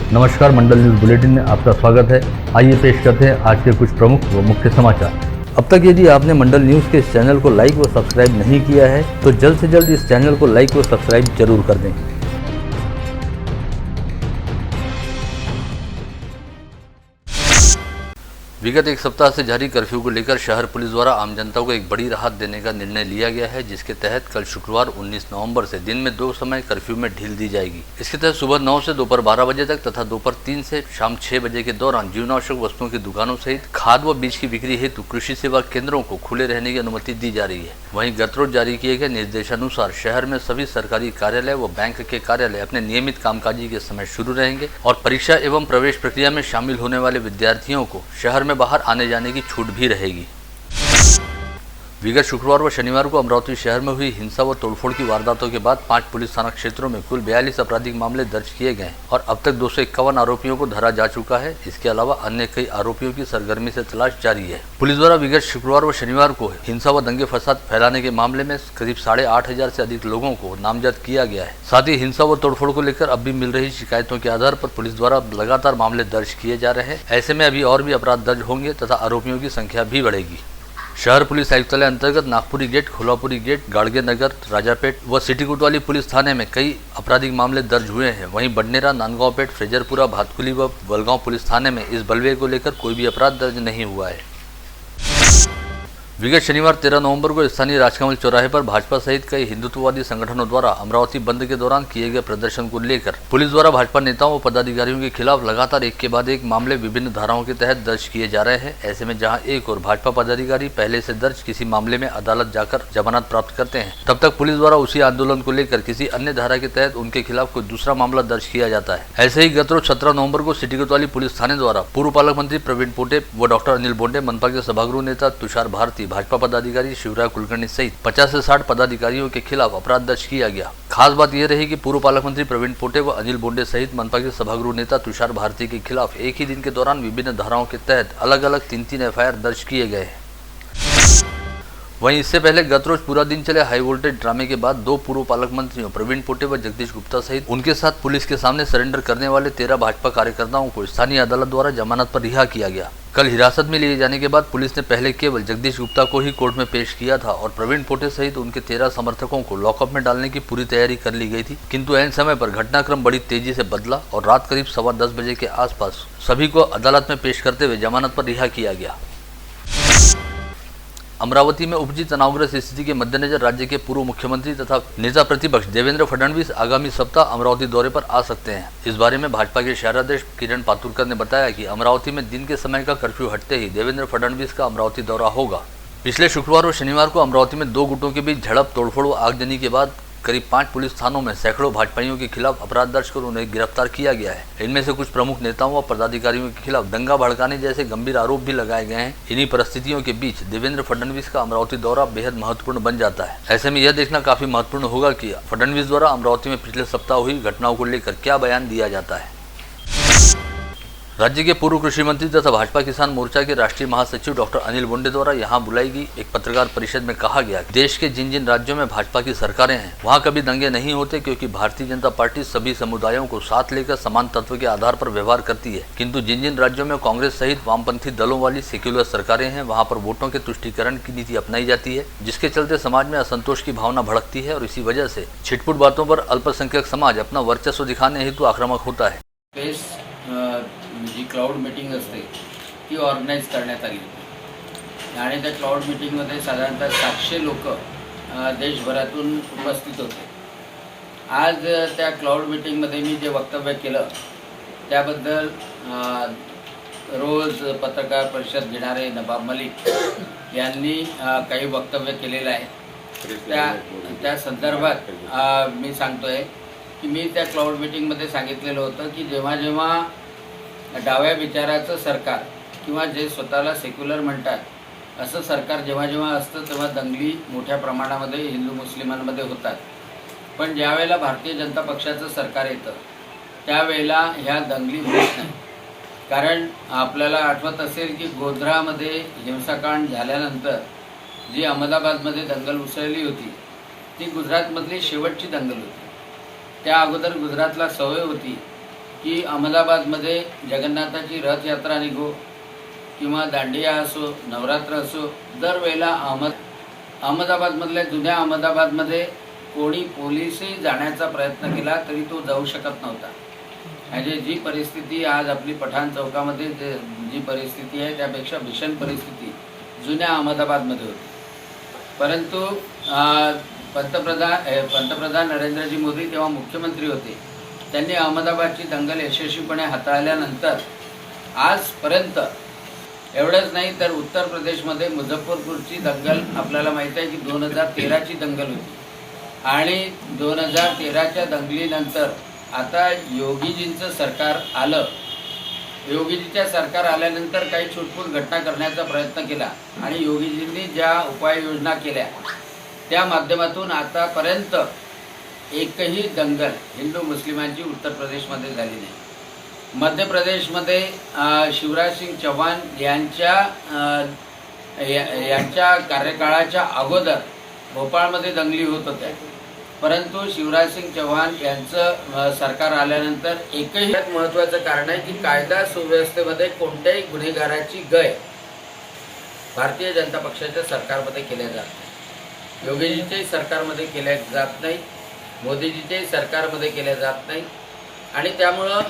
नमस्कार, मंडल news bulletin में आपका स्वागत है। आइए पेश करते हैं आज के कुछ प्रमुख व मुख्य समाचार। अब तक यदि आपने मंडल न्यूज़ के इस चैनल को लाइक व सब्सक्राइब नहीं किया है तो जल्द से जल्द इस चैनल को लाइक व सब्सक्राइब जरूर कर दें। विगत एक सप्ताह से जारी कर्फ्यू को लेकर शहर पुलिस द्वारा आम जनता को एक बड़ी राहत देने का निर्णय लिया गया है, जिसके तहत कल शुक्रवार 19 नवंबर से दिन में 2 समय कर्फ्यू में ढील दी जाएगी। इसके तहत सुबह 9 से दोपहर 12 बजे तक तथा दोपहर 3 से शाम 6 बजे के दौरान जीवनावश्यक वस्तुओं की दुकानों सहित खाद व बीज की बिक्री हेतु कृषि सेवा केंद्रों को खुले रहने की अनुमति दी जा रही है। वहीं गत रोज जारी किए गए निर्देशानुसार शहर में सभी सरकारी कार्यालय व बैंक के कार्यालय अपने नियमित कामकाजी के समय शुरू रहेंगे और परीक्षा एवं प्रवेश प्रक्रिया में शामिल होने वाले विद्यार्थियों को शहर में बाहर आने जाने की छूट भी रहेगी। विगत शुक्रवार व शनिवार को अमरावती शहर में हुई हिंसा व तोड़फोड़ की वारदातों के बाद 5 पुलिस थाना क्षेत्रों में कुल 42 आपराधिक मामले दर्ज किए गए और अब तक 251 आरोपियों को धरा जा चुका है। इसके अलावा अन्य कई आरोपियों की सरगर्मी से तलाश जारी है। पुलिस द्वारा विगत शुक्रवार व शनिवार को हिंसा व दंगे फसाद फैलाने के मामले में करीब 8,500 से अधिक लोगों को नामजद किया गया है। साथ ही हिंसा व तोड़फोड़ को लेकर अब भी मिल रही शिकायतों के आधार पर पुलिस द्वारा लगातार मामले दर्ज किए जा रहे हैं। ऐसे में अभी और भी अपराध दर्ज होंगे तथा आरोपियों की संख्या भी बढ़ेगी। शहर पुलिस आयुक्तालय अंतर्गत नागपुरी गेट, खोलापुरी गेट, गाड़गे नगर, राजापेट व सिटी कोतवाली पुलिस थाने में कई आपराधिक मामले दर्ज हुए हैं। वहीं बडनेरा, नांदगांवपेट, फ्रेजरपुरा, भातकुली व बलगांव पुलिस थाने में इस बलवे को लेकर कोई भी अपराध दर्ज नहीं हुआ है। विगत शनिवार 13 नवंबर को स्थानीय राजकमल चौराहे पर भाजपा सहित कई हिंदुत्ववादी संगठनों द्वारा अमरावती बंद के दौरान किए गए प्रदर्शन को लेकर पुलिस द्वारा भाजपा नेताओं व पदाधिकारियों के खिलाफ लगातार एक के बाद एक मामले विभिन्न धाराओं के तहत दर्ज किए जा रहे हैं। ऐसे में जहां एक और भाजपा पदाधिकारी पहले से दर्ज किसी मामले में अदालत जाकर जमानत प्राप्त करते हैं, तब तक पुलिस द्वारा उसी आंदोलन को लेकर किसी अन्य धारा के तहत उनके खिलाफ कोई दूसरा मामला दर्ज किया जाता है। ऐसे ही गत रोज 17 नवंबर को सिटी कोतवाली पुलिस थाने द्वारा पूर्व पालक मंत्री प्रवीण पोटे व डॉक्टर अनिल बोंडे, मनपा के सभागृह नेता तुषार भारती, भाजपा पदाधिकारी शिवराज कुलकर्णी सहित 50 से 60 पदाधिकारियों के खिलाफ अपराध दर्ज किया गया। खास बात यह रही कि पूर्व पालक मंत्री प्रवीण पोटे व अनिल बोंडे सहित मनपा के सभागृह नेता तुषार भारती के खिलाफ एक ही दिन के दौरान विभिन्न धाराओं के तहत अलग अलग 3-3 एफआईआर दर्ज किए गए हैं। वहीं इससे पहले गत रोज पूरा दिन चले हाई वोल्टेज ड्रामे के बाद 2 पूर्व पालक मंत्रियों प्रवीण पोटे व जगदीश गुप्ता सहित उनके साथ पुलिस के सामने सरेंडर करने वाले 13 भाजपा कार्यकर्ताओं को स्थानीय अदालत द्वारा जमानत पर रिहा किया गया। कल हिरासत में लिए जाने के बाद पुलिस ने पहले केवल जगदीश गुप्ता को ही कोर्ट में पेश किया था और प्रवीण पोटे सहित उनके 13 समर्थकों को लॉकअप में डालने की पूरी तैयारी कर ली गई थी। किंतु ऐन समय पर घटनाक्रम बड़ी तेजी से बदला और रात करीब 10:15 बजे के आसपास सभी को अदालत में पेश करते हुए जमानत पर रिहा किया गया। अमरावती में उपजी तनावग्रस्त स्थिति के मद्देनजर राज्य के पूर्व मुख्यमंत्री तथा नेता प्रतिपक्ष देवेंद्र फडणवीस आगामी सप्ताह अमरावती दौरे पर आ सकते हैं। इस बारे में भाजपा के शहराध्यक्ष किरण पातुरकर ने बताया कि अमरावती में दिन के समय का कर्फ्यू हटते ही देवेंद्र फडणवीस का अमरावती दौरा होगा। पिछले शुक्रवार और शनिवार को अमरावती में 2 गुटों के बीच झड़प, तोड़फोड़ व आगजनी के बाद करीब 5 पुलिस थानों में सैकड़ों भाजपाइयों के खिलाफ अपराध दर्ज कर उन्हें गिरफ्तार किया गया है। इनमें से कुछ प्रमुख नेताओं व पदाधिकारियों के खिलाफ दंगा भड़काने जैसे गंभीर आरोप भी लगाए गए हैं। इन्हीं परिस्थितियों के बीच देवेंद्र फडणवीस का अमरावती दौरा बेहद महत्वपूर्ण बन जाता है। ऐसे में यह देखना काफी महत्वपूर्ण होगा कि फडणवीस द्वारा अमरावती में पिछले सप्ताह हुई घटनाओं को लेकर क्या बयान दिया जाता है। राज्य के पूर्व कृषि मंत्री तथा भाजपा किसान मोर्चा के राष्ट्रीय महासचिव डॉक्टर अनिल बोंडे द्वारा यहां बुलाई गई एक पत्रकार परिषद में कहा गया कि देश के जिन जिन राज्यों में भाजपा की सरकारें हैं वहां कभी दंगे नहीं होते, क्योंकि भारतीय जनता पार्टी सभी समुदायों को साथ लेकर समान तत्व के आधार पर व्यवहार करती है। किंतु जिन जिन राज्यों में कांग्रेस सहित वामपंथी दलों वाली सेक्युलर सरकारें हैं वहाँ पर वोटों के तुष्टीकरण की नीति अपनाई जाती है, जिसके चलते समाज में असंतोष की भावना भड़कती है और इसी वजह से छिटपुट बातों पर अल्पसंख्यक समाज अपना वर्चस्व दिखाने हेतु आक्रामक होता है। जी क्लाउड मीटिंग असते ती ऑर्गनाईज करण्यात आली होती आणि त्या क्लाउड मीटिंगमध्ये साधारणतः 700 लोक देशभरातून उपस्थित होते। आज त्या क्लाउड मीटिंगमध्ये मी जे वक्तव्य केलं त्याबद्दल रोज पत्रकार परिषद घेणारे नवाब मलिक यांनी काही वक्तव्य केलेलं आहे। त्या संदर्भात मी सांगतोय की मी त्या क्लाउड मीटिंगमध्ये सांगितलेलं होतं की जेव्हा जेव्हा डाव्या विचाराचं सरकार किंवा जे स्वतःला सेक्युलर म्हणतात असं सरकार जेव्हा जेव्हा असतं तेव्हा दंगली मोठ्या प्रमाणामध्ये हिंदू मुस्लिमांमध्ये होतात। पण ज्यावेळेला भारतीय जनता पक्षाचं सरकार येतं त्यावेळेला ह्या दंगली होत नाही। कारण आपल्याला आठवत असेल की गोध्रामध्ये हिंसाकांड झाल्यानंतर जी अहमदाबादमध्ये दंगल उसळली होती ती गुजरातमधली शेवटची दंगल होती। त्या अगोदर गुजरातला सवय होती की अहमदाबादमध्ये जगन्नाथाची रथयात्रा निघो किंवा दांडिया असो, नवरात्र असो, दरवेळेला अहमदाबादमधल्या जुन्या अहमदाबादमध्ये कोणी पोलिसही जाण्याचा प्रयत्न केला तरी तो जाऊ शकत नव्हता. म्हणजे जी परिस्थिती आज आपली पठाण चौकामध्ये जी परिस्थिती आहे त्यापेक्षा भीषण परिस्थिती जुन्या अहमदाबादमध्ये होती. परंतु पंतप्रधान नरेंद्रजी मोदी तेव्हा मुख्यमंत्री होते. त्यांनी अहमदाबादची दंगल यशस्वीपणे हाताळल्यानंतर आजपर्यंत एवढंच नाही तर उत्तर प्रदेशमध्ये मुझफ्फरपूरची दंगल आपल्याला माहीत आहे की 2013ची दंगल होती आणि 2013च्या दंगलीनंतर आता योगीजींचं सरकार आलं. योगीजीच्या सरकार आल्यानंतर काही छुटपूट घटना करण्याचा प्रयत्न केला आणि योगीजींनी ज्या उपाययोजना केल्या त्या माध्यमातून आतापर्यंत एकही दंगल हिंदू मुस्लिमांची उत्तर प्रदेशमध्ये झाली नाही. मध्य प्रदेशमध्ये शिवराज सिंग चौहान यांच्या कार्यकाळाच्या अगोदर भोपाळमध्ये दंगली होत होत्या. परंतु शिवराज सिंग चौहान यांचं सरकार आल्यानंतर एकही महत्त्वाचं कारण आहे की कायदा सुव्यवस्थेमध्ये कोणत्याही गुन्हेगाराची गय भारतीय जनता पक्षाच्या सरकारमध्ये केल्या जात नाही. योगीजीच्याही सरकारमध्ये केल्या जात नाही, मोदीजीच्याही सरकारमध्ये केल्या जात नाही. आणि त्यामुळं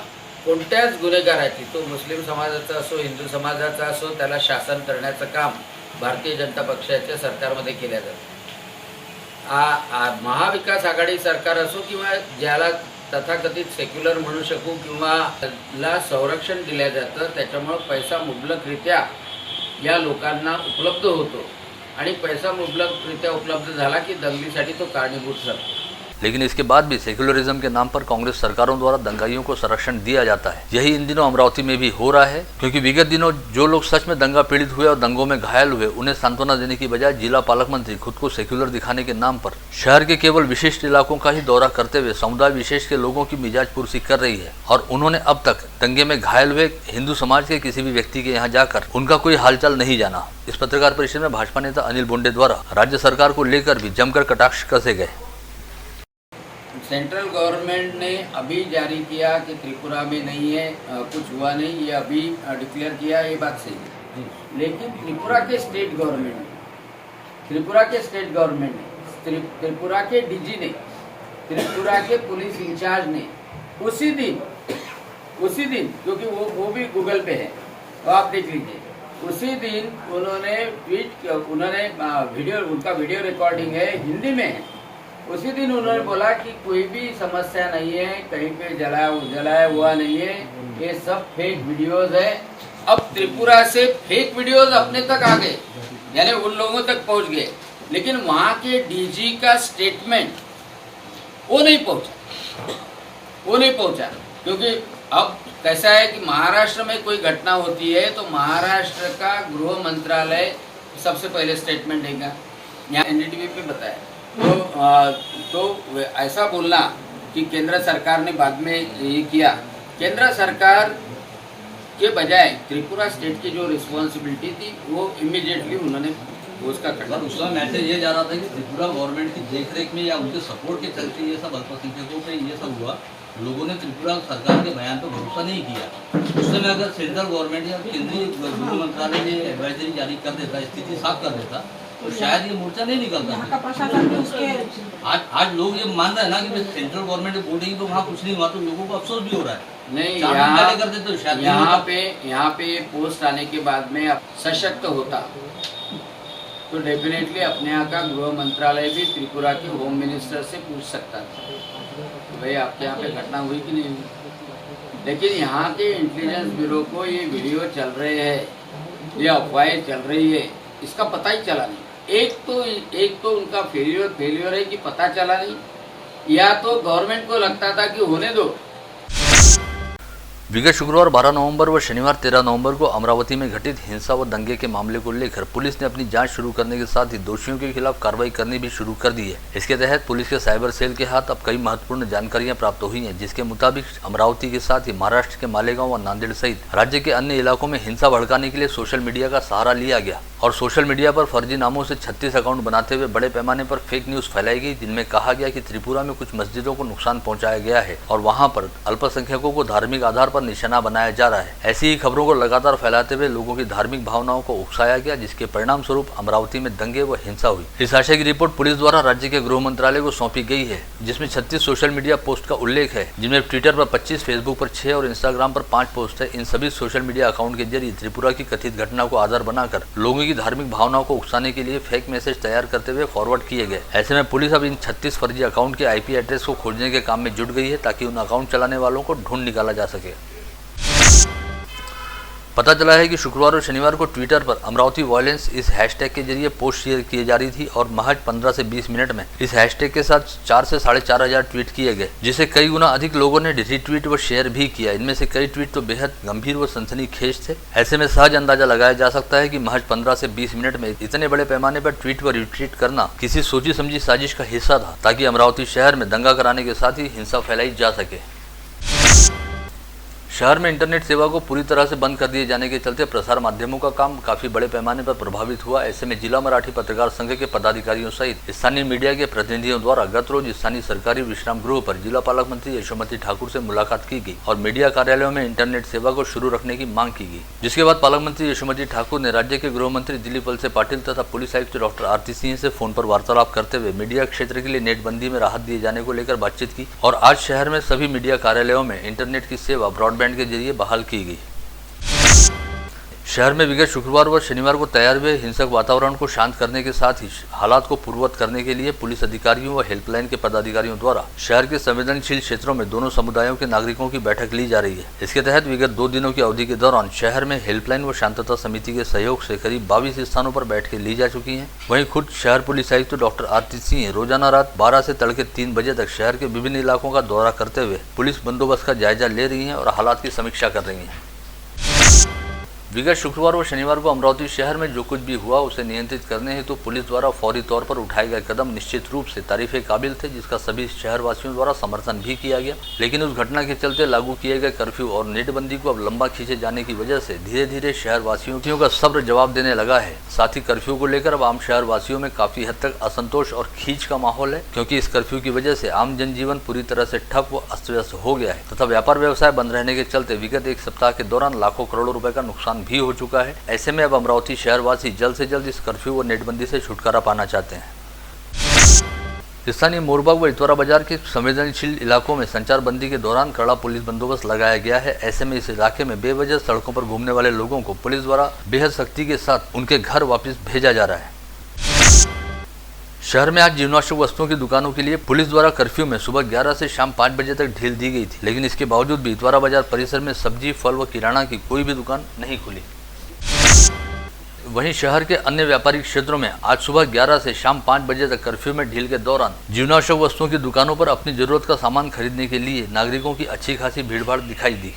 कोणत्याच गुन्हेगाराची, तो मुस्लिम समाजाचा असो, हिंदू समाजाचा असो, त्याला शासन करण्याचं काम भारतीय जनता पक्षाच्या सरकारमध्ये केल्या जातं. महाविकास आघाडी सरकार असो किंवा ज्याला तथाकथित सेक्युलर म्हणू शकू किंवा ला संरक्षण दिलं जातं, त्याच्यामुळं पैसा मुबलकरित्या या लोकांना उपलब्ध होतो आणि पैसा मुबलकरित्या उपलब्ध झाला की दंगलीसाठी तो कारणीभूत ठरतो. लेकिन इसके बाद भी सेक्युलरिज्म के नाम पर कांग्रेस सरकारों द्वारा दंगाइयों को संरक्षण दिया जाता है. यही इन दिनों अमरावती में भी हो रहा है, क्योंकि विगत दिनों जो लोग सच में दंगा पीड़ित हुए और दंगों में घायल हुए उन्हें सांत्वना देने की बजाय जिला पालक मंत्री खुद को सेक्युलर दिखाने के नाम पर शहर के केवल विशिष्ट इलाकों का ही दौरा करते हुए समुदाय विशेष के लोगों की मिजाज पुरसी कर रही है. और उन्होंने अब तक दंगे में घायल हुए हिंदू समाज के किसी भी व्यक्ति के यहाँ जाकर उनका कोई हालचाल नहीं जाना. इस पत्रकार परिषद में भाजपा नेता अनिल बोंडे द्वारा राज्य सरकार को लेकर भी जमकर कटाक्ष कसे गए. सेंट्रल गवर्नमेंट ने अभी जारी किया कि त्रिपुरा में नहीं है, कुछ हुआ नहीं, ये अभी डिक्लेयर किया, ये बात सही है. लेकिन त्रिपुरा के स्टेट गवर्नमेंट ने, त्रिपुरा के डीजी ने, त्रिपुरा के पुलिस इंचार्ज ने उसी दिन क्योंकि वो भी गूगल पे है तो आप देख लीजिए, उसी दिन उन्होंने उनका वीडियो रिकॉर्डिंग है, हिंदी में है. उसी दिन उन्होंने बोला कि कोई भी समस्या नहीं है, कहीं पे जलाया हुआ नहीं है, ये सब फेक वीडियोस है. अब त्रिपुरा से फेक वीडियोस अपने तक आ गए, यानी उन लोगों तक पहुंच गए, लेकिन वहां के डीजी का स्टेटमेंट वो नहीं पहुंचा. क्योंकि अब कैसा है कि महाराष्ट्र में कोई घटना होती है तो महाराष्ट्र का गृह मंत्रालय सबसे पहले स्टेटमेंट देगा. यहाँ एनडीटीवी पे बताया. तो ऐसा बोलना कि केंद्र सरकार ने बाद में ये किया, केंद्र सरकार के बजाय त्रिपुरा स्टेट की जो रिस्पॉन्सिबिलिटी थी वो इमीडिएटली उन्होंने उसका करना. उसका मैसेज ये जा रहा था कि त्रिपुरा गवर्नमेंट की देखरेख में या उनके सपोर्ट के चलते ये सब अल्पसंख्यकों पे ये सब हुआ. लोगों ने त्रिपुरा सरकार के बयान पर भरोसा नहीं किया. उस समय अगर सेंट्रल गवर्नमेंट या केंद्रीय गृह मंत्रालय ने एडवाइजरी जारी कर देता, स्थिति साफ कर देता, तो शायद ये मोर्चा नहीं निकलता. आज लोग ये मान रहे हैं ना कि सेंट्रल गवर्नमेंट बोल रही है तो वहाँ कुछ नहीं हुआ, तो लोगों को अफसोस भी हो रहा है. नहीं, यहाँ पे ये पोस्ट आने के बाद में सशक्त होता तो डेफिनेटली अपने यहाँ का गृह मंत्रालय भी त्रिपुरा के होम मिनिस्टर से पूछ सकता था तो भाई आपके यहाँ पे घटना हुई कि नहीं हुई. लेकिन यहाँ के इंटेलिजेंस ब्यूरो को ये वीडियो चल रहे हैं, ये अफवाहें चल रही है, इसका पता ही चला नहीं. एक तो उनका फेलियर है कि पता चला नहीं, या तो गवर्नमेंट को लगता था कि होने दो. विगत शुक्रवार 12 नवंबर व शनिवार 13 नवंबर को अमरावती में घटित हिंसा व दंगे के मामले को लेकर पुलिस ने अपनी जांच शुरू करने के साथ ही दोषियों के खिलाफ कार्रवाई करनी भी शुरू कर दी है। इसके तहत पुलिस के साइबर सेल के हाथ अब कई महत्वपूर्ण जानकारियां प्राप्त हुई हैं, जिसके मुताबिक अमरावती के साथ ही महाराष्ट्र के मालेगांव व नांदेड़ सहित राज्य के अन्य इलाकों में हिंसा भड़काने के लिए सोशल मीडिया का सहारा लिया गया और सोशल मीडिया पर फर्जी नामों से 36 अकाउंट बनाते हुए बड़े पैमाने पर फेक न्यूज फैलाई गई, जिनमें कहा गया कि त्रिपुरा में कुछ मस्जिदों को नुकसान पहुंचाया गया है और वहां पर अल्पसंख्यकों को धार्मिक आधार पर निशाना बनाया जा रहा है। ऐसी ही खबरों को लगातार फैलाते हुए लोगों की धार्मिक भावनाओं को उकसाया गया, जिसके परिणाम स्वरूप अमरावती में दंगे व हिंसा हुई। इस आशय की रिपोर्ट पुलिस द्वारा राज्य के गृह मंत्रालय को सौंपी गई है, जिसमें 36 सोशल मीडिया पोस्ट का उल्लेख है, जिनमें ट्विटर पर 25, फेसबुक पर 6 और इंस्टाग्राम पर 5 पोस्ट है। इन सभी सोशल मीडिया अकाउंट के जरिए त्रिपुरा की कथित घटना को आधार बनाकर लोगों की धार्मिक भावनाओं को उकसाने के लिए फेक मैसेज तैयार करते हुए फॉरवर्ड किए गए। ऐसे में पुलिस अब इन 36 फर्जी अकाउंट के IP एड्रेस को खोजने के काम में जुट गई है, ताकि उन अकाउंट चलाने वालों को ढूंढ निकाला जा सके। पता चला है कि शुक्रवार और शनिवार को ट्विटर पर अमरावती वायलेंस इस हैशटैग के जरिए पोस्ट शेयर किए जा रही थी और महज 15 से 20 मिनट में इस हैशटैग के साथ 4 से 4,500 ट्वीट किए गए, जिसे कई गुना अधिक लोगों ने रीट्वीट व शेयर भी किया। इनमें से कई ट्वीट तो बेहद गंभीर व सनसनीखेज थे। ऐसे में सहज अंदाजा लगाया जा सकता है कि महज 15 से 20 मिनट में इतने बड़े पैमाने पर ट्वीट व रिट्वीट करना किसी सोची समझी साजिश का हिस्सा था, ताकि अमरावती शहर में दंगा कराने के साथ ही हिंसा फैलाई जा सके। शहर में इंटरनेट सेवा को पूरी तरह से बंद कर दिए जाने के चलते प्रसार माध्यमों का काम काफी बड़े पैमाने पर प्रभावित हुआ। ऐसे में जिला मराठी पत्रकार संघ के पदाधिकारियों सहित स्थानीय मीडिया के प्रतिनिधियों द्वारा गत रोज स्थानीय सरकारी विश्राम गृह पर जिला पालक मंत्री यशोमती ठाकुर से मुलाकात की गई और मीडिया कार्यालयों में इंटरनेट सेवा को शुरू रखने की मांग की गई, जिसके बाद पालक मंत्री यशोमती ठाकुर ने राज्य के गृह मंत्री दिलीप वलसे पाटिल तथा पुलिस आयुक्त डॉक्टर आरती सिंह से फोन पर वार्तालाप करते हुए मीडिया क्षेत्र के लिए नेटबंदी में राहत दिए जाने को लेकर बातचीत की और आज शहर में सभी मीडिया कार्यालयों में इंटरनेट की सेवा ब्रॉडबैंड के जरिए बहाल की गई। शहर में विगत शुक्रवार व शनिवार को तैयार हुए हिंसक वातावरण को शांत करने के साथ ही हालात को पूर्ववत करने के लिए पुलिस अधिकारियों व हेल्पलाइन के पदाधिकारियों द्वारा शहर के संवेदनशील क्षेत्रों में दोनों समुदायों के नागरिकों की बैठक ली जा रही है। इसके तहत विगत 2 दिनों की अवधि के दौरान शहर में हेल्पलाइन व शांतता समिति के सहयोग से करीब 22 स्थानों पर बैठकें ली जा चुकी हैं। वहीं खुद शहर पुलिस आयुक्त डॉक्टर आरती सिंह रोजाना रात 12 से तड़के 3 बजे तक शहर के विभिन्न इलाकों का दौरा करते हुए पुलिस बंदोबस्त का जायजा ले रही हैं और हालात की समीक्षा कर रही हैं। विगत शुक्रवार व शनिवार को अमरावती शहर में जो कुछ भी हुआ उसे नियंत्रित करने हेतु पुलिस द्वारा फौरी तौर पर उठाए गए कदम निश्चित रूप से तारीफे काबिल थे, जिसका सभी शहरवासियों द्वारा समर्थन भी किया गया। लेकिन उस घटना के चलते लागू किए गए कर्फ्यू और नेटबंदी को अब लंबा खींचे जाने की वजह से धीरे धीरे शहरवासियों का सब्र जवाब देने लगा है। साथ ही कर्फ्यू को लेकर अब आम शहरवासियों में काफी हद तक असंतोष और खींच का माहौल है, क्योंकि इस कर्फ्यू की वजह से आम जनजीवन पूरी तरह से ठप व अस्त व्यस्त हो गया है तथा व्यापार व्यवसाय बंद रहने के चलते विगत 1 सप्ताह के दौरान लाखों करोड़ों रुपए का नुकसान भी हो चुका है। ऐसे में अब अमरावती शहरवासी जल्द से जल्द इस कर्फ्यू व नेटबंदी से छुटकारा पाना चाहते हैं। स्थानीय मोरबाग व इतवारा बाजार के संवेदनशील इलाकों में संचारबंदी के दौरान कड़ा पुलिस बंदोबस्त लगाया गया है। ऐसे में इस इलाके में बेवजह सड़कों पर घूमने वाले लोगों को पुलिस द्वारा बेहद सख्ती के साथ उनके घर वापस भेजा जा रहा है। शहर में आज जीवनावश्यक वस्तुओं की दुकानों के लिए पुलिस द्वारा कर्फ्यू में सुबह 11 से शाम 5 बजे तक ढील दी गई थी, लेकिन इसके बावजूद भी इतवारा बाजार परिसर में सब्जी, फल व किराना की कोई भी दुकान नहीं खुली। वहीं शहर के अन्य व्यापारिक क्षेत्रों में आज सुबह 11 से शाम 5 बजे तक कर्फ्यू में ढील के दौरान जीवनावश्यक वस्तुओं की दुकानों पर अपनी जरूरत का सामान खरीदने के लिए नागरिकों की अच्छी खासी भीड़भाड़ दिखाई दी।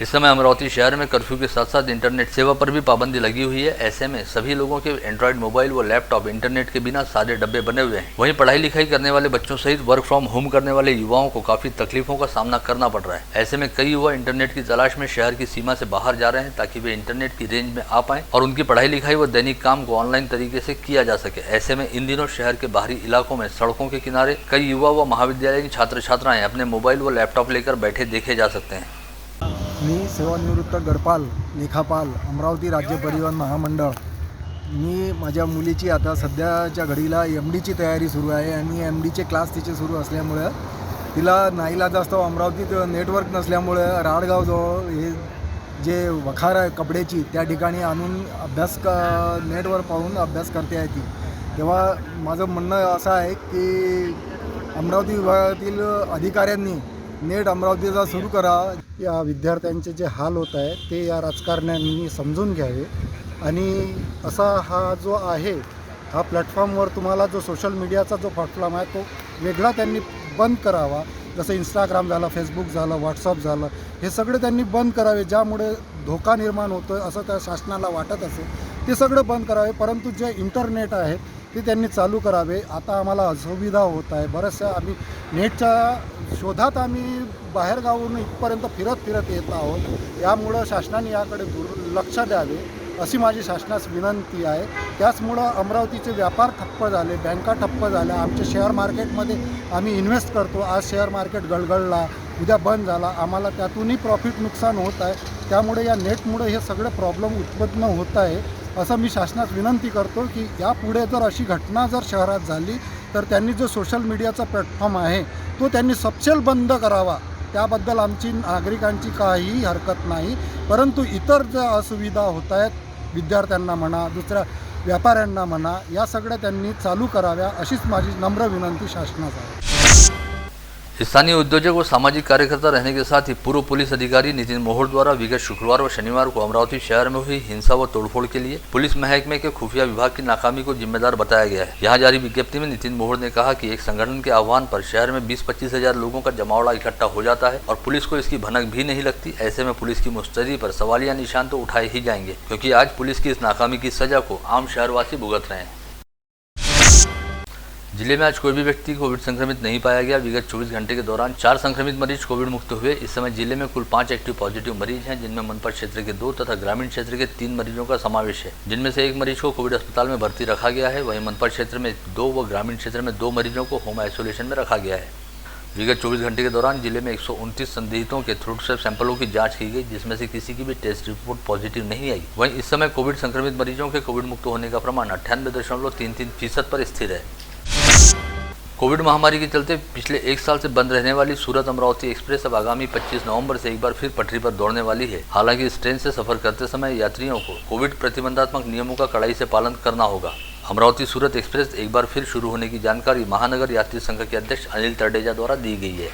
इस समय अमरावती शहर में कर्फ्यू के साथ साथ इंटरनेट सेवा पर भी पाबंदी लगी हुई है। ऐसे में सभी लोगों के एंड्रॉयड मोबाइल व लैपटॉप इंटरनेट के बिना सादे डब्बे बने हुए हैं। वहीं पढ़ाई लिखाई करने वाले बच्चों सहित वर्क फ्रॉम होम करने वाले युवाओं को काफी तकलीफों का सामना करना पड़ रहा है। ऐसे में कई युवा इंटरनेट की तलाश में शहर की सीमा से बाहर जा रहे हैं, ताकि वे इंटरनेट की रेंज में आ पाएं और उनकी पढ़ाई लिखाई व दैनिक काम को ऑनलाइन तरीके से किया जा सके। ऐसे में इन दिनों शहर के बाहरी इलाकों में सड़कों के किनारे कई युवा व महाविद्यालयीन छात्र छात्राएं अपने मोबाइल व लैपटॉप लेकर बैठे देखे जा सकते हैं। मी सेवानिवृत्त गडपाल लेखापाल अमरावती राज्य परिवहन महामंडळ। मी माझ्या मुलीची आता सध्याच्या घडीला MDची तयारी सुरू आहे आणि MDचे क्लास तिचे सुरू असल्यामुळे तिला नाईलाजास्तव अमरावतीत नेटवर्क नसल्यामुळे राडगावजवळ हे जे वखार आहे कपड्याची त्या ठिकाणी आणून नेटवर पाहून अभ्यास करते आहे ती। तेव्हा माझं म्हणणं असं आहे की अमरावती विभागातील अधिकाऱ्यांनी नेट अमरावतीचा सुरू करा। या विद्यार्थ्यांचे जे हाल होत आहे ते या राजकारण्यांनी समजून घ्यावे आणि असा हा जो आहे हा प्लॅटफॉर्मवर तुम्हाला जो सोशल मीडियाचा जो प्लॅटफॉर्म आहे तो वेगळा त्यांनी बंद करावा जसं इंस्टाग्राम झालं, फेसबुक झालं, व्हॉट्सअप झालं, हे सगळे त्यांनी बंद करावे. ज्यामुळे धोका निर्माण होतो असं त्या शासनाला वाटत असेल ते सगळं बंद करावे. परंतु जे इंटरनेट आहेत ते त्यांनी चालू करावे. आता आम्हाला असुविधा होत आहे. बऱ्याचशा आम्ही नेटच्या शोधात आम्ही बाहेरगावून इथपर्यंत फिरत येत आहोत. यामुळं शासनाने याकडे लक्ष द्यावे अशी माझी शासनास विनंती आहे. त्याचमुळं अमरावतीचे व्यापार ठप्प झाले, बँका ठप्प झाल्या. आमच्या शेअर मार्केटमध्ये आम्ही इन्व्हेस्ट करतो. आज शेअर मार्केट गळगळला, उद्या बंद झाला. आम्हाला त्यातूनही प्रॉफिट नुकसान होत आहे. त्यामुळे या नेटमुळे हे सगळे प्रॉब्लेम उत्पन्न होत आहे. असं मी शासनास विनंती करतो की यापुढे जर अशी घटना जर शहरात झाली तर त्यांनी जो सोशल मीडियाचा प्लॅटफॉर्म आहे तो त्यांनी सपशेल बंद करावा. त्याबद्दल आमची नागरिकांची काहीही हरकत नाही. परंतु इतर ज्या असुविधा होत आहेत, विद्यार्थ्यांना म्हणा, दुसऱ्या व्यापाऱ्यांना म्हणा, या सगळ्या त्यांनी चालू कराव्या अशीच माझी नम्र विनंती शासनास आहे. स्थानीय उद्योजक व सामाजिक कार्यकर्ता रहने के साथ ही पूर्व पुलिस अधिकारी नितिन मोहोड़ द्वारा विगत शुक्रवार व शनिवार को अमरावती शहर में हुई हिंसा व तोड़फोड़ के लिए पुलिस महकमे के खुफिया विभाग की नाकामी को जिम्मेदार बताया गया है। यहाँ जारी विज्ञप्ति में नितिन मोहोड़ ने कहा कि एक संगठन के आह्वान पर शहर में 20-25 हजार लोगों का जमावड़ा इकट्ठा हो जाता है और पुलिस को इसकी भनक भी नहीं लगती। ऐसे में पुलिस की मुस्तैदी पर सवालिया निशान तो उठाए ही जाएंगे, क्योंकि आज पुलिस की इस नाकामी की सजा को आम शहरवासी भुगत रहे हैं। जिले में आज कोई भी व्यक्ति कोविड संक्रमित नहीं पाया गया। विगत 24 घंटे के दौरान 4 संक्रमित मरीज कोविड मुक्त हुए। इस समय जिले में कुल 5 एक्टिव पॉजिटिव मरीज हैं, जिनमें मनपा क्षेत्र के 2 तथा ग्रामीण क्षेत्र के 3 मरीजों का समावेश है, जिनमें से 1 मरीज को कोविड अस्पताल में भर्ती रखा गया है। वहीं मनपा क्षेत्र में 2 व ग्रामीण क्षेत्र में 2 मरीजों को होम आइसोलेशन में रखा गया है। विगत 24 घंटे के दौरान जिले में 129 संदिग्धों के थ्रोट स्वेब सैंपलों की जांच की गई, जिसमें से किसी की भी टेस्ट रिपोर्ट पॉजिटिव नहीं आई। वहीं इस समय कोविड संक्रमित मरीजों के कोविड मुक्त होने का प्रमाण 98.33% पर स्थिर है। कोविड महामारी के चलते पिछले 1 साल से बंद रहने वाली सूरत अमरावती एक्सप्रेस अब आगामी 25 नवंबर से एक बार फिर पटरी पर दौड़ने वाली है। हालांकि इस ट्रेन से सफर करते समय यात्रियों को कोविड प्रतिबंधात्मक नियमों का कड़ाई से पालन करना होगा। अमरावती सूरत एक्सप्रेस एक बार फिर शुरू होने की जानकारी महानगर यात्री संघ के अध्यक्ष अनिल तरडेजा द्वारा दी गई है।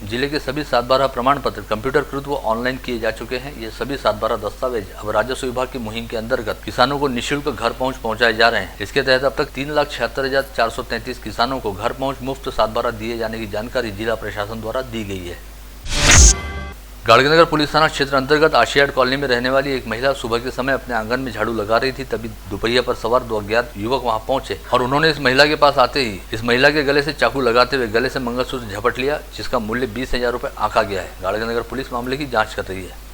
जिले के सभी 7/12 प्रमाण पत्र कंप्यूटरकृत व ऑनलाइन किए जा चुके हैं। ये सभी 7/12 दस्तावेज अब राजस्व विभाग की मुहिम के अंतर्गत किसानों को निःशुल्क घर पहुंचाए जा रहे हैं। इसके तहत अब तक 3,76,433 किसानों को घर पहुंच मुफ्त 7/12 दिए जाने की जानकारी जिला प्रशासन द्वारा दी गई है। गाड़गीनगर पुलिस थाना क्षेत्र अंतर्गत आशियाड कॉलोनी में रहने वाली एक महिला सुबह के समय अपने आंगन में झाड़ू लगा रही थी। तभी दोपहिया पर सवार 2 अज्ञात युवक वहां पहुंचे और उन्होंने इस महिला के पास आते ही इस महिला के गले से चाकू लगाते हुए गले से मंगलसूत्र झपट लिया, जिसका मूल्य 20,000 रुपये आंका गया है। गाड़गीनगर पुलिस मामले की जाँच कर रही है।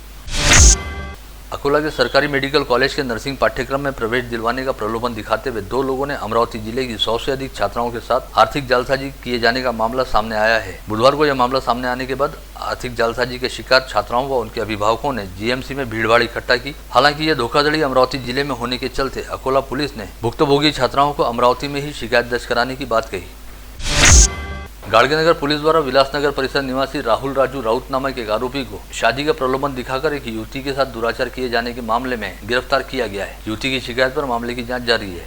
अकोला के सरकारी मेडिकल कॉलेज के नर्सिंग पाठ्यक्रम में प्रवेश दिलवाने का प्रलोभन दिखाते हुए 2 लोगों ने अमरावती जिले की 100 से अधिक छात्राओं के साथ आर्थिक जालसाजी किए जाने का मामला सामने आया है। बुधवार को यह मामला सामने आने के बाद आर्थिक जालसाजी के शिकार छात्राओं व उनके अभिभावकों ने जीएमसी में भीड़भाड़ इकट्ठा की। हालांकि यह धोखाधड़ी अमरावती जिले में होने के चलते अकोला पुलिस ने भुक्तभोगी छात्राओं को अमरावती में ही शिकायत दर्ज कराने की बात कही। गाड़गीनगर पुलिस द्वारा विलासनगर परिसर निवासी राहुल राजू राउत नामक एक आरोपी को शादी का प्रलोभन दिखाकर एक युवती के साथ दुराचार किए जाने के मामले में गिरफ्तार किया गया है। युवती की शिकायत पर मामले की जांच जारी है।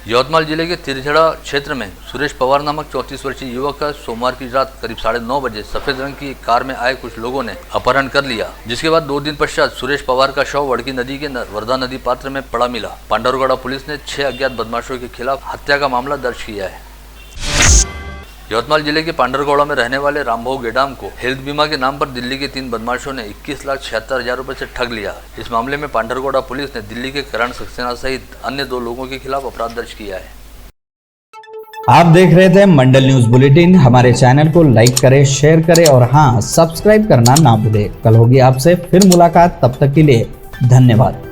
यवतमाल जिले के तिरझड़ा क्षेत्र में सुरेश पवार नामक 34 वर्षीय युवक का सोमवार की रात करीब 9:30 बजे सफेद रंग की एक कार में आए कुछ लोगों ने अपहरण कर लिया, जिसके बाद 2 दिन पश्चात सुरेश पवार का शव वड़की नदी के वर्धा नदी पात्र में पड़ा मिला। पांडवगढ़ पुलिस ने 6 अज्ञात बदमाशों के खिलाफ हत्या का मामला दर्ज किया है। यवतमाल जिले के पांडरगौड़ा में रहने वाले रामभाऊ गेडाम को हेल्थ बीमा के नाम पर दिल्ली के 3 बदमाशों ने 21,76,000 रुपये से ठग लिया। इस मामले में पांडरगौड़ा पुलिस ने दिल्ली के करण सक्सेना सहित अन्य 2 लोगों के खिलाफ अपराध दर्ज किया है। आप देख रहे थे मंडल न्यूज बुलेटिन। हमारे चैनल को लाइक करें, शेयर करें और हाँ, सब्सक्राइब करना ना भूलें। कल होगी आपसे फिर मुलाकात, तब तक के लिए धन्यवाद।